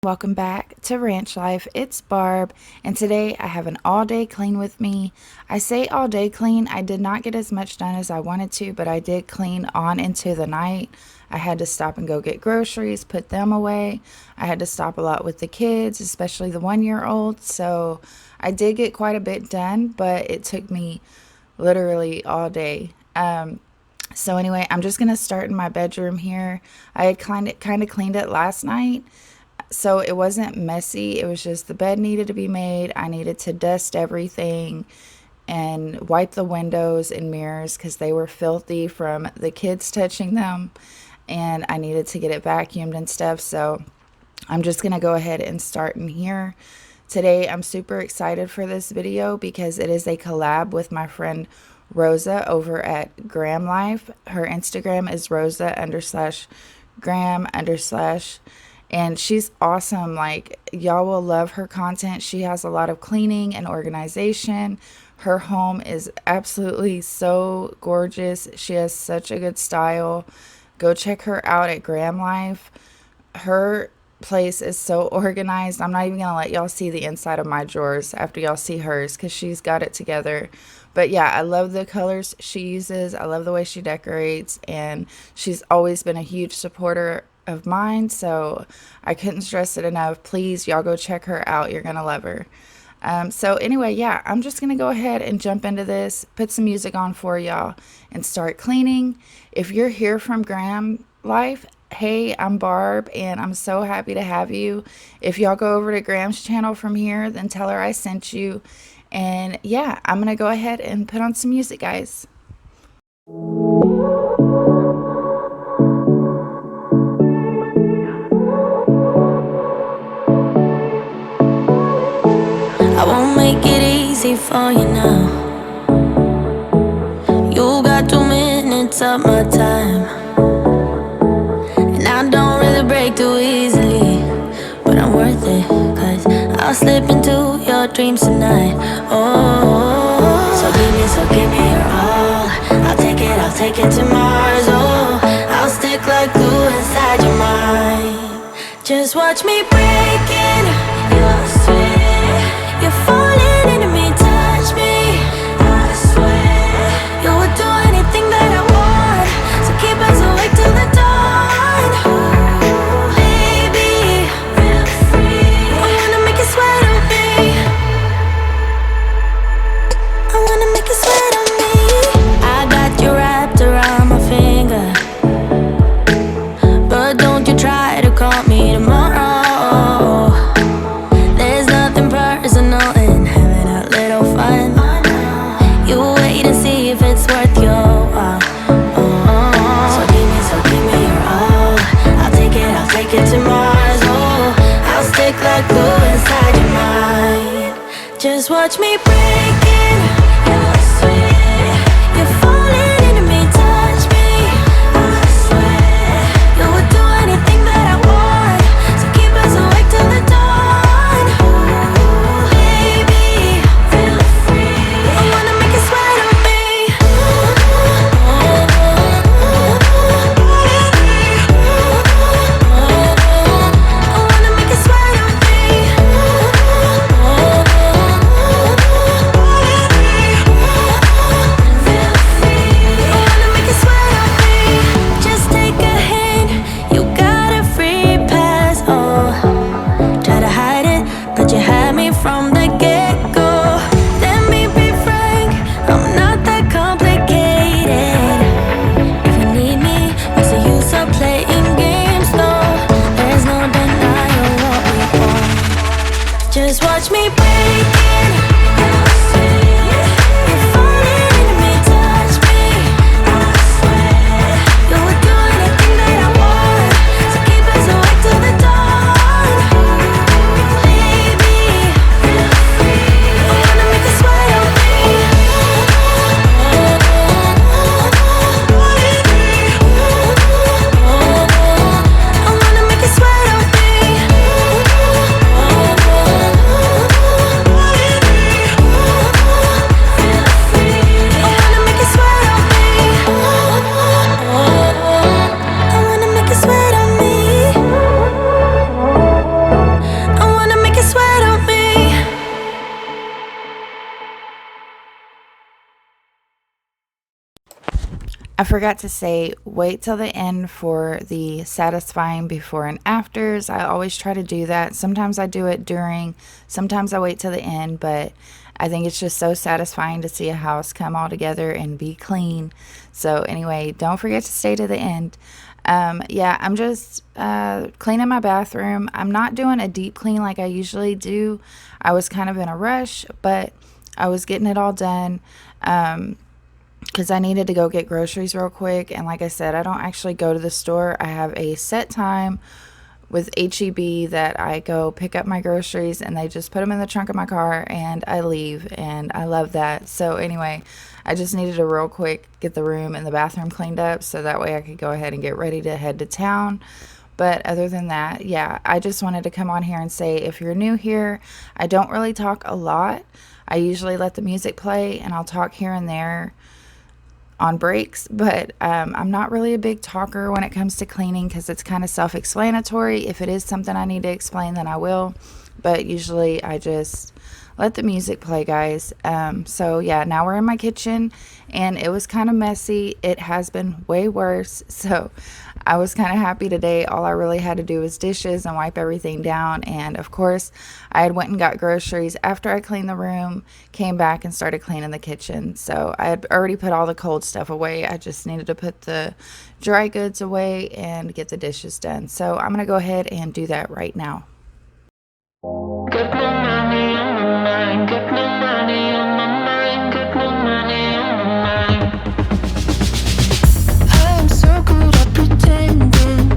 Welcome back to Ranch Life. It's Barb, and today I have an all-day clean with me. I say all-day clean. I did not get as much done as I wanted to, but I did clean on into the night. I had to stop and go get groceries, put them away. I had to stop a lot with the kids, especially the 1-year-old. So I did get quite a bit done, but it took me literally all day. So anyway, I'm just gonna start in my bedroom here. I had kind of cleaned it last night, so it wasn't messy. It was just the bed needed to be made. I needed to dust everything and wipe the windows and mirrors because they were filthy from the kids touching them, and I needed to get it vacuumed and stuff. So I'm just gonna go ahead and start in here. Today I'm super excited for this video because it is a collab with my friend Rosa over at Gram Life. Her Instagram is Rosa_Gram_, and she's awesome. Like, y'all will love her content. She has a lot of cleaning and organization. Her home is absolutely so gorgeous. She has such a good style. Go check her out at Gram Life. Her place is so organized. I'm not even gonna let y'all see the inside of my drawers after y'all see hers because she's got it together. But yeah, I love the colors she uses. I love the way she decorates, and she's always been a huge supporter of mine, so I couldn't stress it enough. Please, y'all go check her out. You're gonna love her. So anyway, yeah, I'm just gonna go ahead and jump into this, put some music on for y'all, and start cleaning. If you're here from Gram Life, hey, I'm Barb, and I'm so happy to have you. If y'all go over to Gram's channel from here, then tell her I sent you. And yeah, I'm gonna go ahead and put on some music, guys. I won't make it easy for you now. You got 2 minutes of my time, and I don't really break too easily, but I'm worth it, cause I'll slip into your dreams tonight. Oh, so give me your all. I'll take it to Mars. Oh, I'll stick like glue inside your mind. Just watch me breaking your sweat. You're falling into me, touch me. I swear you would do anything that I want, so keep us awake till the dawn. Ooh, baby, feel free. I wanna make you sweat on me. I wanna make you sweat on me. I got you wrapped around my finger, but don't you try to call me tomorrow. There's nothing personal in having a little fun. You wait and see if it's worth your while. So give me your all. I'll take it to Mars. Oh, I'll stick like glue inside your mind. Just watch me breaking your sweat. You're falling into me, touch me. I swear you would do anything that I want, so keep us awake till the dawn. Ooh, baby, feel free. I wanna make you sweat on me. I wanna make you sweat on me. I forgot to say, wait till the end for the satisfying before and afters. I always try to do that. Sometimes I do it during, sometimes I wait till the end, but I think it's just so satisfying to see a house come all together and be clean. So, anyway, don't forget to stay to the end. Yeah, I'm just cleaning my bathroom. I'm not doing a deep clean like I usually do. I was kind of in a rush, but I was getting it all done. Because I needed to go get groceries real quick. And like I said, I don't actually go to the store. I have a set time with HEB that I go pick up my groceries and they just put them in the trunk of my car and I leave. And I love that. So, anyway, I just needed to real quick get the room and the bathroom cleaned up so that way I could go ahead and get ready to head to town. But other than that, yeah, I just wanted to come on here and say if you're new here, I don't really talk a lot. I usually let the music play and I'll talk here and there on breaks, but I'm not really a big talker when it comes to cleaning because it's kind of self-explanatory. If it is something I need to explain, then I will, but usually I just let the music play, guys. So yeah, now we're in my kitchen and it was kind of messy. It has been way worse, so I was kind of happy today. All I really had to do was dishes and wipe everything down. And of course, I had went and got groceries after I cleaned the room, came back and started cleaning the kitchen. So I had already put all the cold stuff away. I just needed to put the dry goods away and get the dishes done. So I'm going to go ahead and do that right now. Got no money on my mind, got no money on my mind, got no money on my mind. I'm so good at pretending,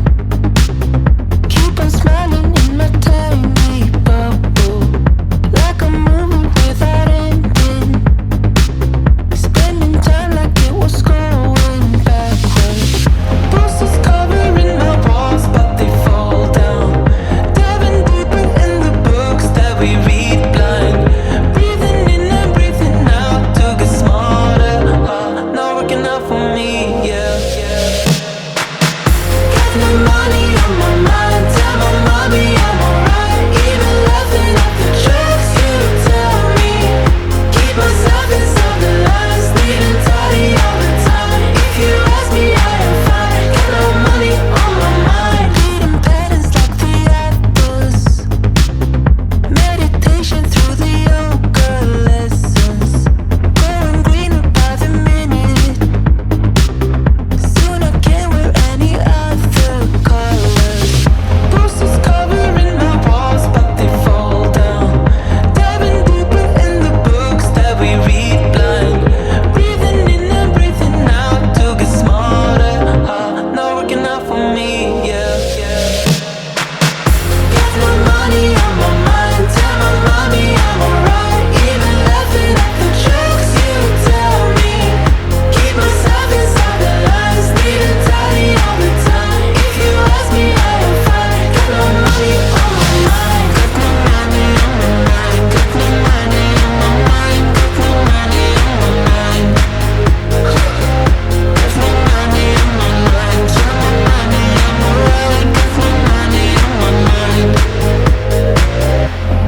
keep on smiling in my tiny bubble, like a movie without ending, spending time like it was going backwards. Bruises covering my walls, but they fall down. Diving deeper in the books that we read blind. Breathing in and breathing out to get smarter. Not working out for me, yeah. Got no money on my mind. Tell my mommy I'm alright. Even laughing at the jokes you tell me. Keep myself inside the lines. Needing tidy all the time. If you ask me, I am fine. Got no money on my mind. Reading patterns like the apples. Meditation through the yoga lessons. Going greener by the minute. Soon I can't wear any other colors. Bruises covering my walls, but they fall down. Diving deeper in the books that we read blind. Breathing in and breathing out to get smarter. Not working out for me, yeah. Got no money on my mind. Tell my mommy I'm alright. Even laughing at the jokes you tell me. Keep myself inside the lines. Needing tidy all the time. If you ask me, I am fine. Got no money on my mind. Got no money on my mind. Got no money on my mind. Got no money on my mind. Got no money on my mind. Tell my mommy I'm alright. Got no money on my mind.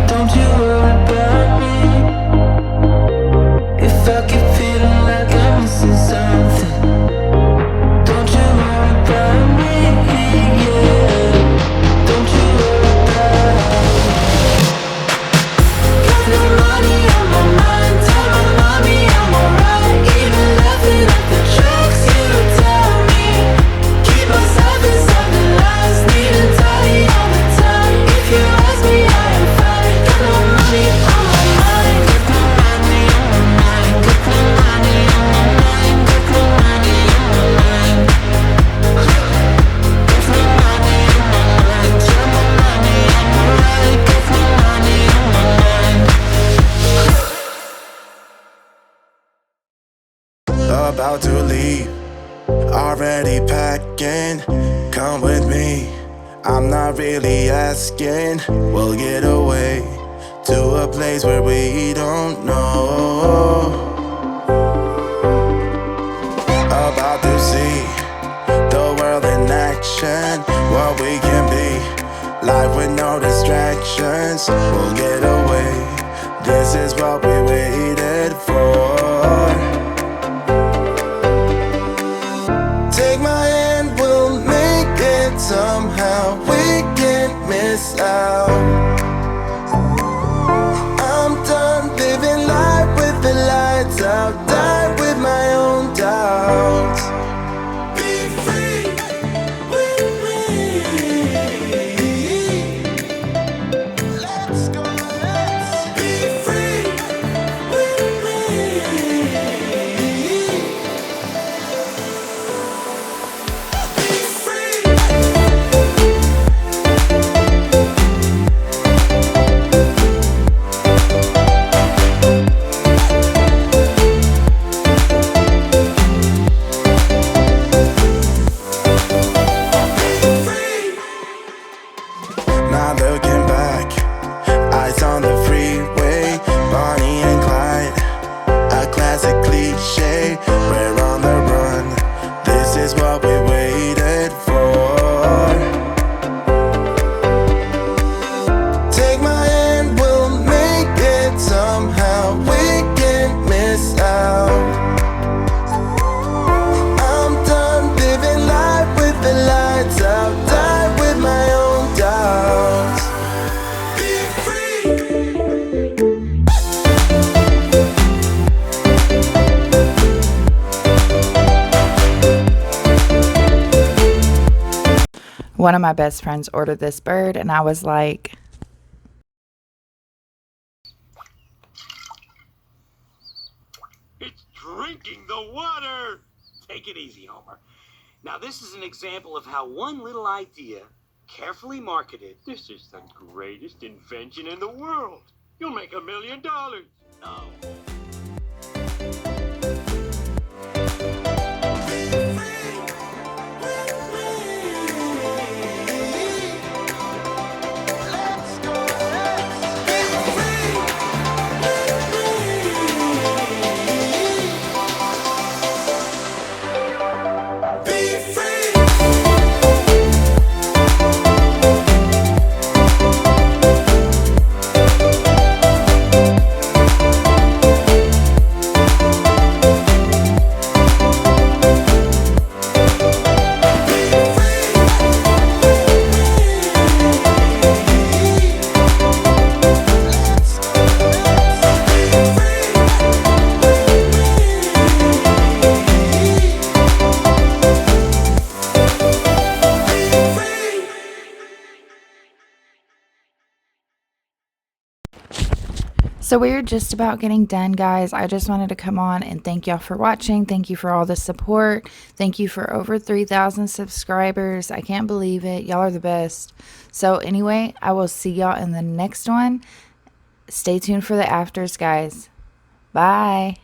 Don't you worry about me. If I keep feeling like I'm missing something, don't you worry about me, yeah. Don't you worry about me. Got no money on my mind. Tell my mommy I'm alright. Even laughing at the jokes you tell me. Keep myself inside the lines. Needing tidy all the time. If you ask me, I am fine. Got no money on my mind. Got no money on my mind. Got no money on my mind. Got no money on my mind. Got no money on my mind. Tell my mommy I'm alright. Got no money on my mind. About to leave, already packing. Come with me, I'm not really asking. We'll get away to a place where we don't know. About to see the world in action, what we can be. Life with no distractions, we'll get away. This is what we waited for. One of my best friends ordered this bird, and I was like, It's drinking the water! Take it easy, Homer. Now, this is an example of how one little idea, carefully marketed. This is the greatest invention in the world. You'll make $1 million. No. so we're just about getting done, guys. I just wanted to come on and thank y'all for watching. Thank you for all the support. Thank you for over 3,000 subscribers. I can't believe it. Y'all are the best. So anyway, I will see y'all in the next one. Stay tuned for the afters, guys. Bye.